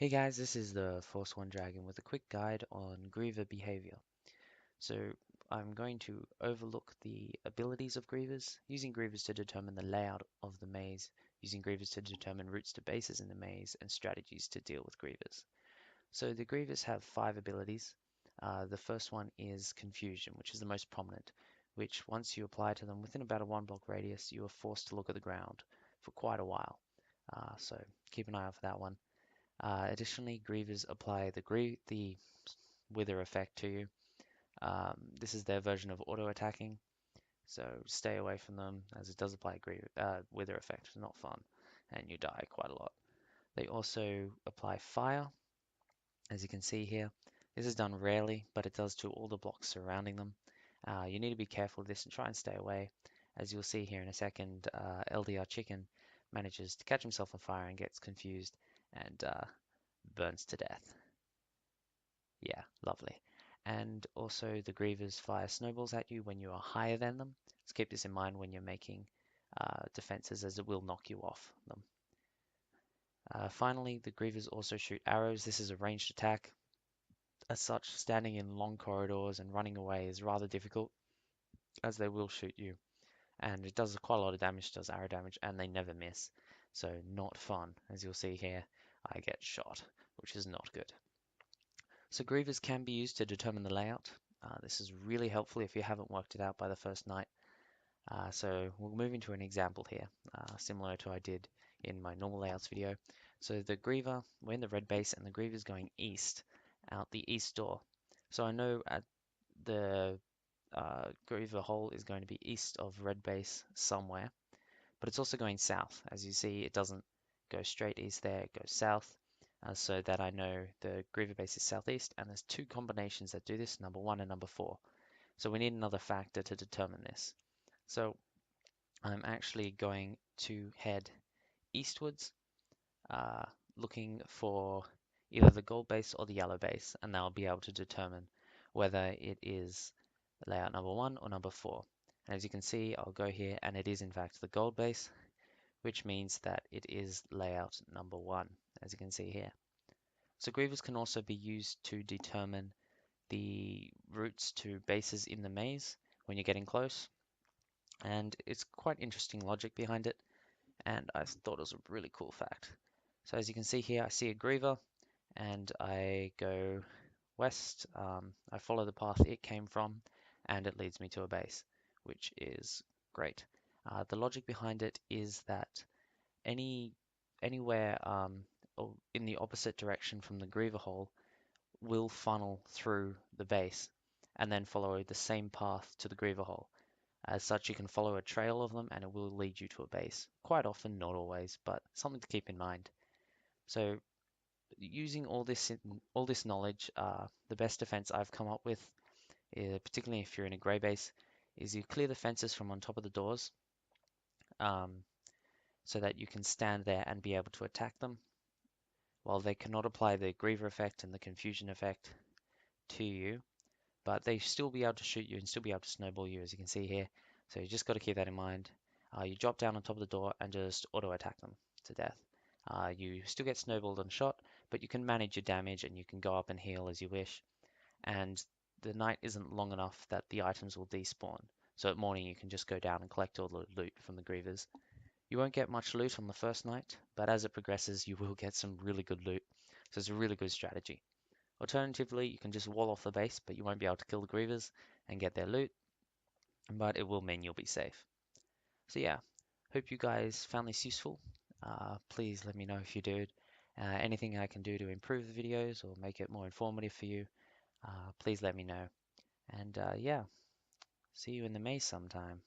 Hey guys, this is the Forsworndragon with a quick guide on Griever behavior. So I'm going to overlook the abilities of Grievers, using Grievers to determine the layout of the maze, using Grievers to determine routes to bases in the maze, and strategies to deal with Grievers. So the Grievers have 5 abilities. The first one is Confusion, which is the most prominent, which once you apply to them within about a 1 block radius, you are forced to look at the ground for quite a while. So keep an eye out for that one. Additionally, Grievers apply the Wither effect to you. This is their version of auto-attacking, so stay away from them as it does apply Wither effect. It's not fun, and you die quite a lot. They also apply Fire, as you can see here. This is done rarely, but it does to all the blocks surrounding them. You need to be careful of this and try and stay away. As you'll see here in a second, LDR Chicken manages to catch himself on fire and gets confused and burns to death. Yeah, lovely. And also the Grievers fire snowballs at you when you are higher than them. So keep this in mind when you're making defenses, as it will knock you off them. Finally, the Grievers also shoot arrows. This is a ranged attack. As such, standing in long corridors and running away is rather difficult, as they will shoot you. And it does quite a lot of damage, does arrow damage, and they never miss. So not fun. As you'll see here, I get shot, which is not good. So Grievers can be used to determine the layout. This is really helpful if you haven't worked it out by the first night. So we'll move into an example here, similar to I did in my normal layouts video. So the Griever, we're in the red base, and the Griever is going east, out the east door. So I know at the Griever hole is going to be east of red base somewhere, but it's also going south. As you see, it doesn't go straight east there, it goes south. So that I know the Griever base is southeast, and there's 2 combinations that do this, number 1 and number 4. So we need another factor to determine this. So I'm actually going to head eastwards, uh, looking for either the gold base or the yellow base, and I'll be able to determine whether it is layout number 1 or number 4. And as you can see, I'll go here, and it is in fact the gold base, which means that it is layout number 1, as you can see here. So Grievers can also be used to determine the routes to bases in the maze when you're getting close. And it's quite interesting logic behind it, and I thought it was a really cool fact. So as you can see here, I see a Griever, and I go west. I follow the path it came from, and it leads me to a base, which is great. The logic behind it is that anywhere in the opposite direction from the Griever hole will funnel through the base and then follow the same path to the Griever hole. As such, you can follow a trail of them and it will lead you to a base. Quite often, not always, but something to keep in mind. So using all this knowledge, the best defense I've come up with, particularly if you're in a grey base, is you clear the fences from on top of the doors, so that you can stand there and be able to attack them. While they cannot apply the Griever effect and the confusion effect to you, but they still be able to shoot you and still be able to snowball you, as you can see here. So you just got to keep that in mind. You drop down on top of the door and just auto attack them to death. You still get snowballed on shot, but you can manage your damage and you can go up and heal as you wish. And the night isn't long enough that the items will despawn. So at morning you can just go down and collect all the loot from the Grievers. You won't get much loot on the first night, but as it progresses you will get some really good loot. So it's a really good strategy. Alternatively, you can just wall off the base, but you won't be able to kill the Grievers and get their loot, but it will mean you'll be safe. So yeah, hope you guys found this useful. Please let me know if you did. Anything I can do to improve the videos or make it more informative for you, please let me know. And yeah, see you in the maze sometime.